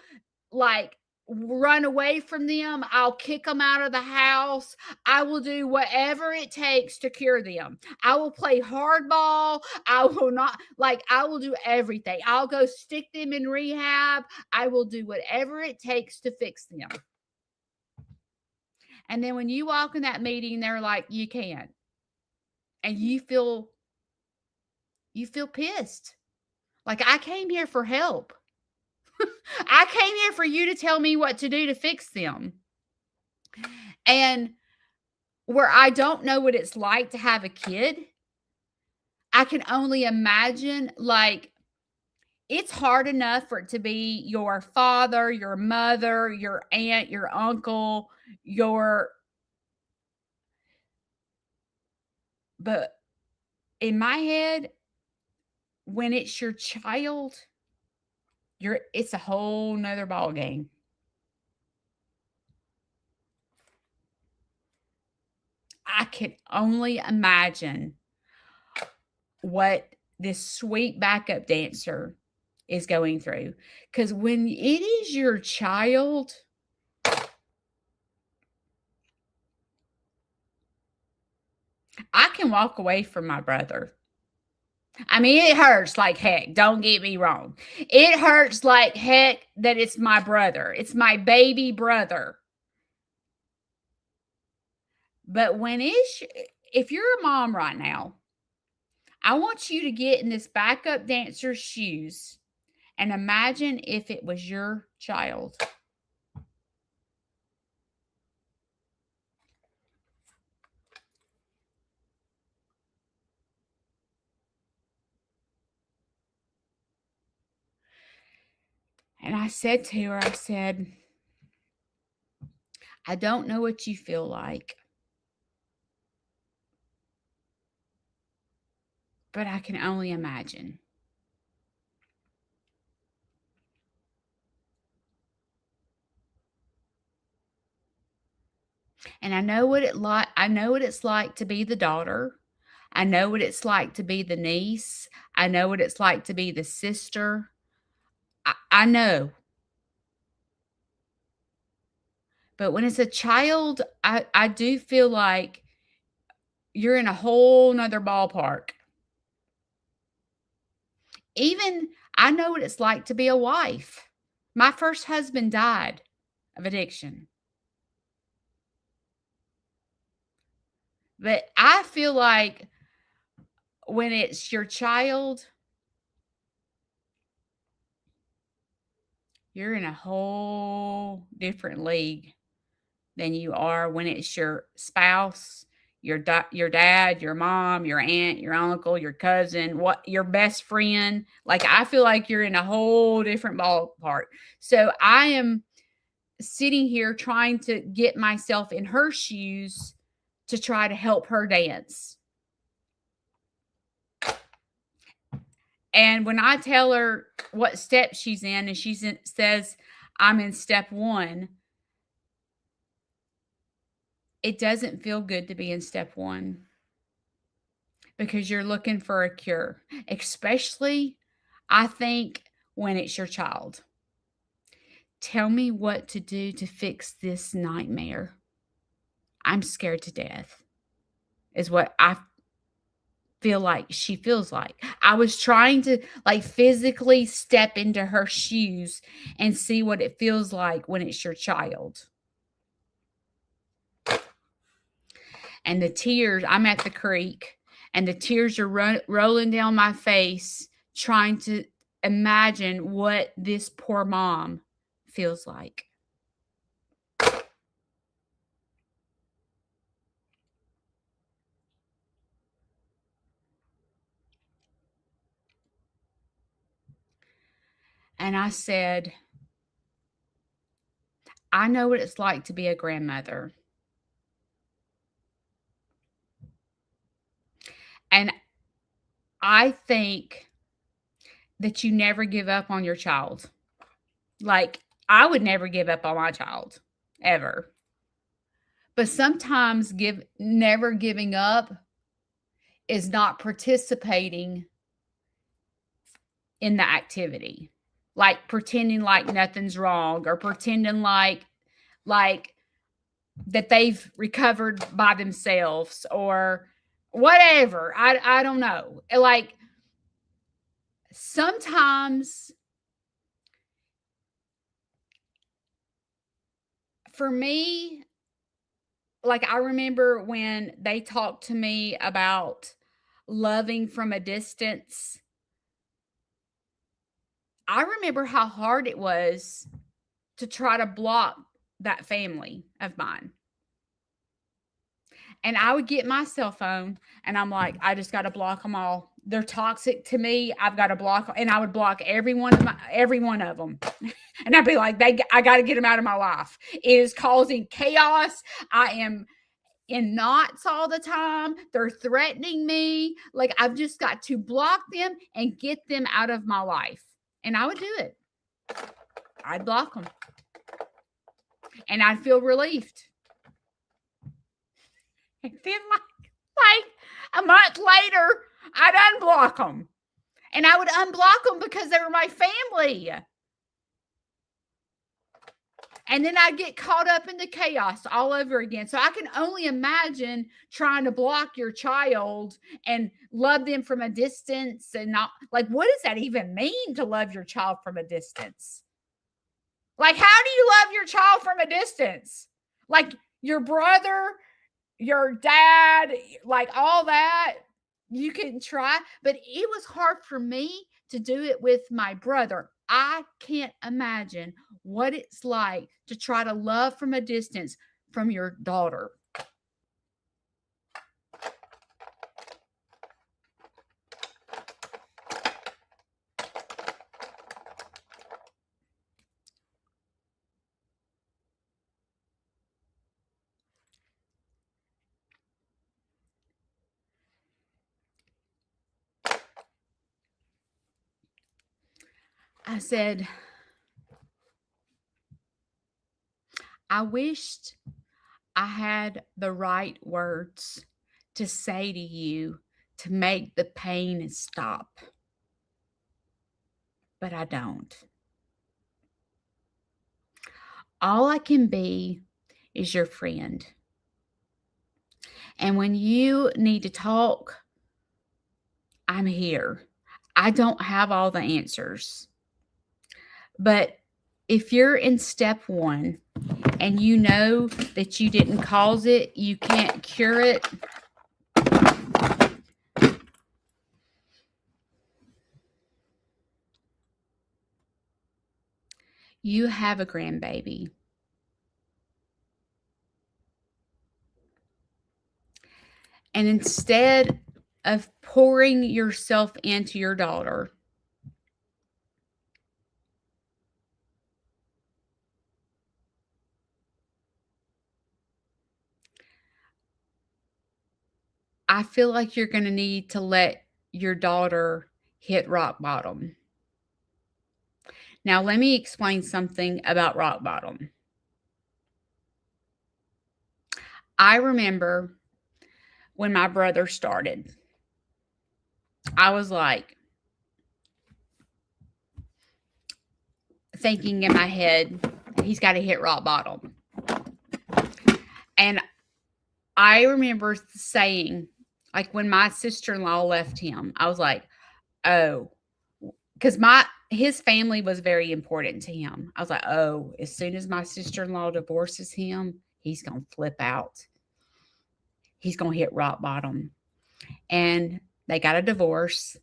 run away from them. I'll kick them out of the house. I will do whatever it takes to cure them. I will play hardball. I will not, I will do everything. I'll go stick them in rehab. I will do whatever it takes to fix them. And then when you walk in that meeting, they're like, you can't. And you feel pissed. Like, I came here for help. I came here for you to tell me what to do to fix them. And where I don't know what it's like to have a kid, I can only imagine, it's hard enough for it to be your father, your mother, your aunt, your uncle, but in my head, when it's your child, it's a whole nother ball game. I can only imagine what this sweet backup dancer is going through. Because when it is your child, I can walk away from my brother. I mean, it hurts like heck. Don't get me wrong. It hurts like heck that it's my brother. It's my baby brother. But if you're a mom right now, I want you to get in this backup dancer's shoes and imagine if it was your child. And I said to her, I said, I don't know what you feel like, but I can only imagine. And I know what it's like to be the daughter. I know what it's like to be the niece. I know what it's like to be the sister. I know. But when it's a child, I do feel like you're in a whole nother ballpark. Even I know what it's like to be a wife. My first husband died of addiction. But I feel like when it's your child, you're in a whole different league than you are when it's your spouse, your dad, your mom, your aunt, your uncle, your cousin, what your best friend. Like I feel like you're in a whole different ballpark. So I am sitting here trying to get myself in her shoes to try to help her dance. And when I tell her what step she's in and says, I'm in step one, it doesn't feel good to be in step one because you're looking for a cure, especially, I think, when it's your child. Tell me what to do to fix this nightmare. I'm scared to death, is what I feel like she feels like. I was trying to like physically step into her shoes and see what it feels like when it's your child. And the tears, I'm at the creek, and the tears are rolling down my face, trying to imagine what this poor mom feels like. And I said, I know what it's like to be a grandmother. And I think that you never give up on your child. Like, I would never give up on my child, ever. But sometimes never giving up is not participating in the activity. Like pretending like nothing's wrong or pretending like that they've recovered by themselves or whatever. I don't know. Like sometimes for me, like I remember when they talked to me about loving from a distance. I remember how hard it was to try to block that family of mine. And I would get my cell phone and I'm like, I just got to block them all. They're toxic to me. I've got to block, and I would block every one of them. And I'd be like, I got to get them out of my life. It is causing chaos. I am in knots all the time. They're threatening me. Like I've just got to block them and get them out of my life. And I would do it. I'd block them. And I'd feel relieved. And then like a month later, I'd unblock them. And I would unblock them because they were my family. And then I'd get caught up in the chaos all over again. So I can only imagine trying to block your child and love them from a distance and not like, what does that even mean to love your child from a distance? Like, how do you love your child from a distance? Like your brother, your dad, like all that, you can try. But it was hard for me to do it with my brother. I can't imagine what it's like to try to love from a distance from your daughter. I said, I wished I had the right words to say to you to make the pain stop, but I don't. All I can be is your friend. And when you need to talk, I'm here. I don't have all the answers. But if you're in step one and you know that you didn't cause it, you can't cure it, you have a grandbaby. And instead of pouring yourself into your daughter, I feel like you're going to need to let your daughter hit rock bottom. Now, let me explain something about rock bottom. I remember when my brother started, I was like thinking in my head, he's got to hit rock bottom. And I remember saying, like when my sister-in-law left him, I was like, oh, because his family was very important to him. I was like, oh, as soon as my sister-in-law divorces him, he's gonna flip out. He's gonna hit rock bottom. And they got a divorce,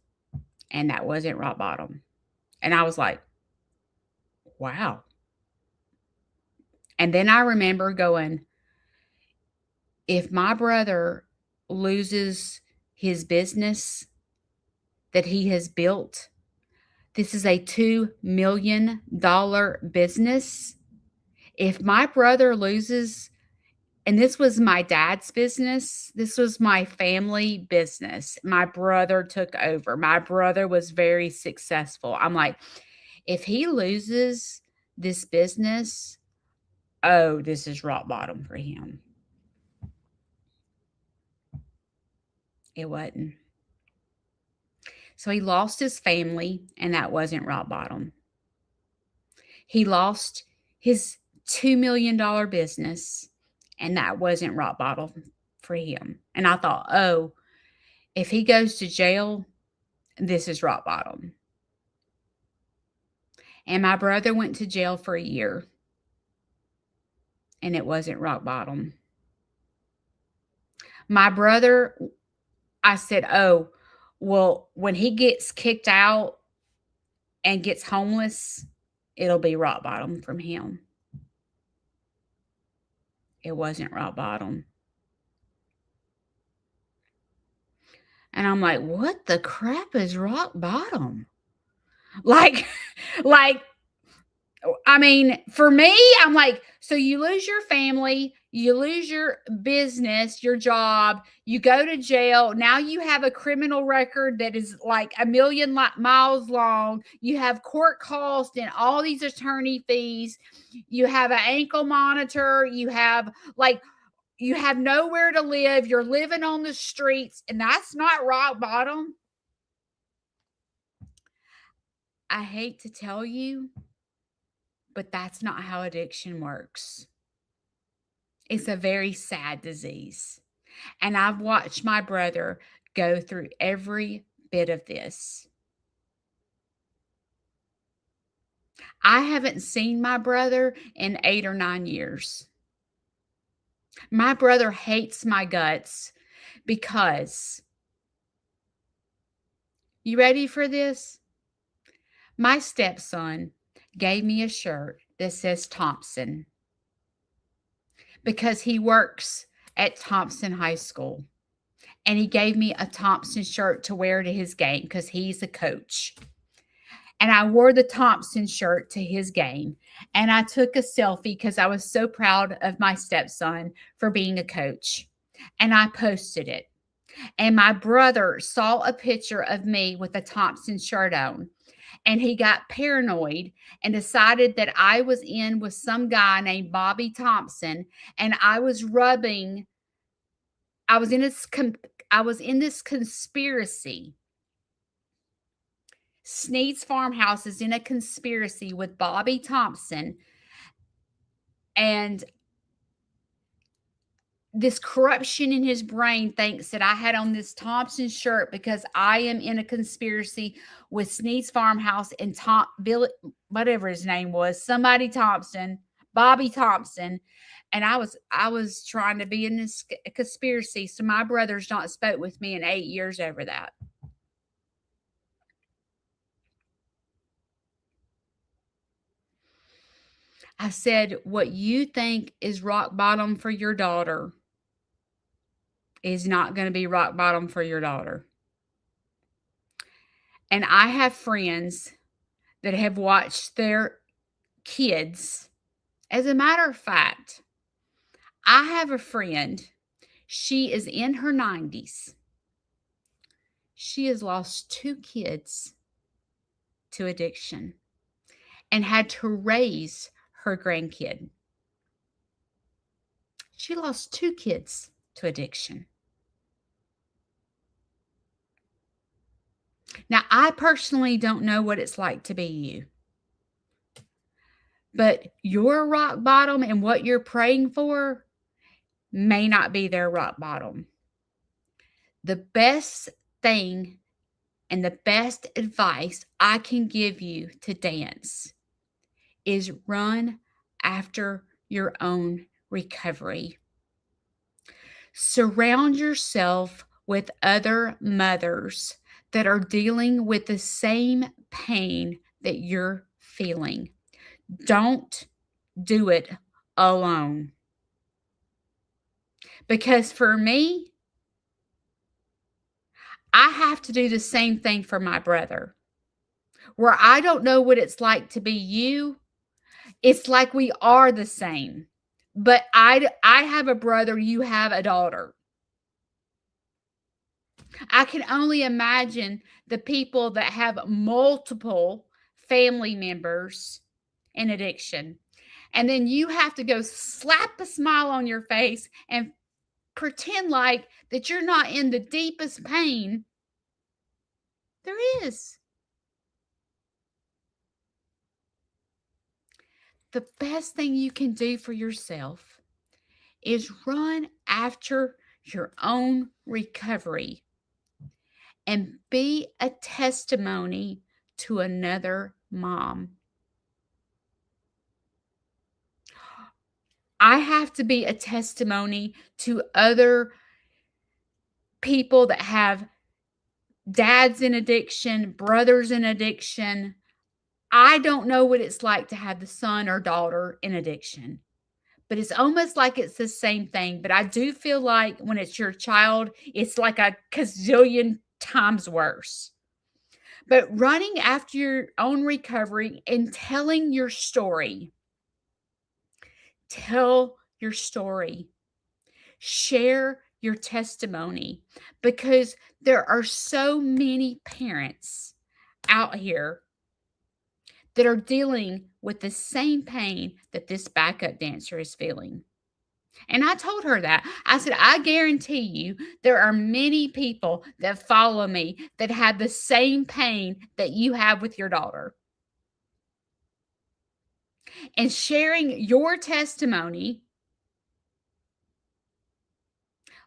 and that wasn't rock bottom. And I was like, wow. And then I remember going, if my brother loses his business that he has built, this is a $2 million business. If my brother loses, and this was my dad's business, this was my family business. My brother took over. My brother was very successful. I'm like, if he loses this business, oh, this is rock bottom for him. It wasn't. So he lost his family, and that wasn't rock bottom. He lost his $2 million business, and that wasn't rock bottom for him. And I thought, oh, if he goes to jail, this is rock bottom. And my brother went to jail for a year, and it wasn't rock bottom. My brother, I said, oh, well, when he gets kicked out and gets homeless, it'll be rock bottom from him. It wasn't rock bottom. And I'm like, what the crap is rock bottom? Like, I mean, for me, I'm like, so you lose your family, you lose your business, your job, you go to jail. Now you have a criminal record that is like a million miles long. You have court costs and all these attorney fees. You have an ankle monitor. You have nowhere to live. You're living on the streets, and that's not rock bottom. I hate to tell you, but that's not how addiction works. It's a very sad disease. And I've watched my brother go through every bit of this. I haven't seen my brother in 8 or 9 years. My brother hates my guts because, you ready for this? My stepson gave me a shirt that says Thompson because he works at Thompson High School. And he gave me a Thompson shirt to wear to his game because he's a coach. And I wore the Thompson shirt to his game. And I took a selfie because I was so proud of my stepson for being a coach. And I posted it. And my brother saw a picture of me with a Thompson shirt on. and he got paranoid and decided that I was in with some guy named Bobby Thompson, and I was in this I was in this conspiracy. Sneed's Farmhouse is in a conspiracy with Bobby Thompson, and this corruption in his brain thinks that I had on this Thompson shirt because I am in a conspiracy with Sneed's Farmhouse and Bill, whatever his name was, somebody Thompson, Bobby Thompson, and I was trying to be in this conspiracy. So my brother's not spoke with me in 8 years over that. I said, what you think is rock bottom for your daughter is not going to be rock bottom for your daughter. And I have friends that have watched their kids. As a matter of fact, I have a friend, she is in her 90s. She has lost 2 kids to addiction and had to raise her grandkid. She lost 2 kids to addiction. Now, I personally don't know what it's like to be you. But your rock bottom and what you're praying for may not be their rock bottom. The best thing and the best advice I can give you to dance is run after your own recovery. Surround yourself with other mothers that are dealing with the same pain that you're feeling. Don't do it alone. Because for me, I have to do the same thing for my brother. Where I don't know what it's like to be you, it's like we are the same. But I have a brother, you have a daughter. I can only imagine the people that have multiple family members in addiction. And then you have to go slap a smile on your face and pretend like that you're not in the deepest pain there is. The best thing you can do for yourself is run after your own recovery and be a testimony to another mom. I have to be a testimony to other people that have dads in addiction, brothers in addiction. I don't know what it's like to have the son or daughter in addiction, but it's almost like it's the same thing. But I do feel like when it's your child, it's like a gazillion times worse. But running after your own recovery and telling your story. Tell your story. Share your testimony, because there are so many parents out here that are dealing with the same pain that this backup dancer is feeling. And I told her that. I said, I guarantee you there are many people that follow me that have the same pain that you have with your daughter. And sharing your testimony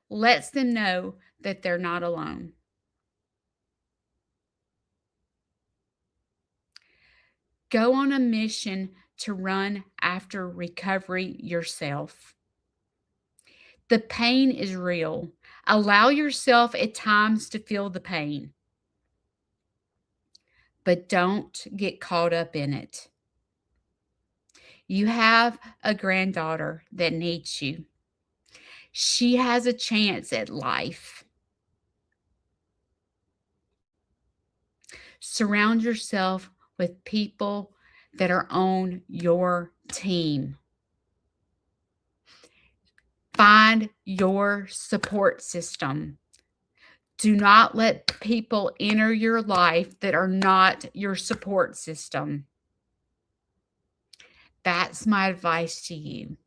lets them know that they're not alone. Go on a mission to run after recovery yourself. The pain is real. Allow yourself at times to feel the pain, but don't get caught up in it. You have a granddaughter that needs you. She has a chance at life. Surround yourself with people that are on your team. Find your support system. Do not let people enter your life that are not your support system. That's my advice to you.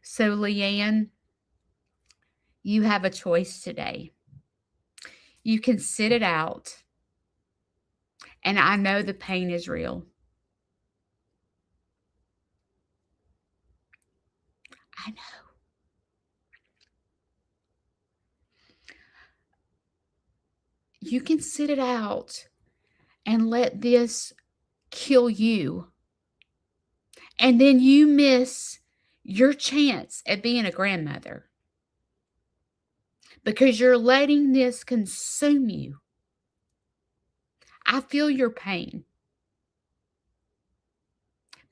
So, Leanne, you have a choice today. You can sit it out, and I know the pain is real. I know. You can sit it out and let this kill you. And then you miss your chance at being a grandmother because you're letting this consume you. I feel your pain.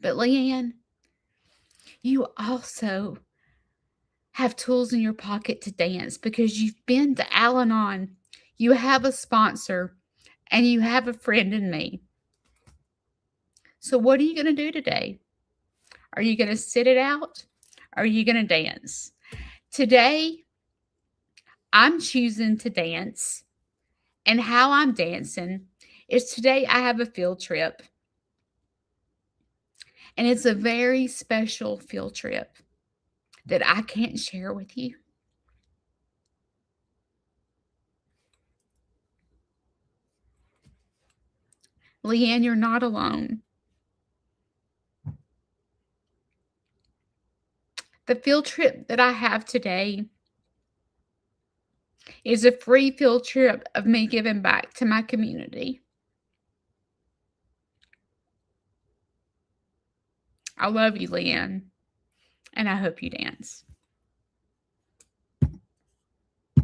But Leanne, you also have tools in your pocket to dance because you've been to Al Anon, you have a sponsor, and you have a friend in me. So, what are you going to do today? Are you going to sit it out? Or are you going to dance? Today, I'm choosing to dance, and how I'm dancing is today I have a field trip, and it's a very special field trip that I can't share with you. Leanne, you're not alone. The field trip that I have today is a free field trip of me giving back to my community. I love you, Leanne, and I hope you dance.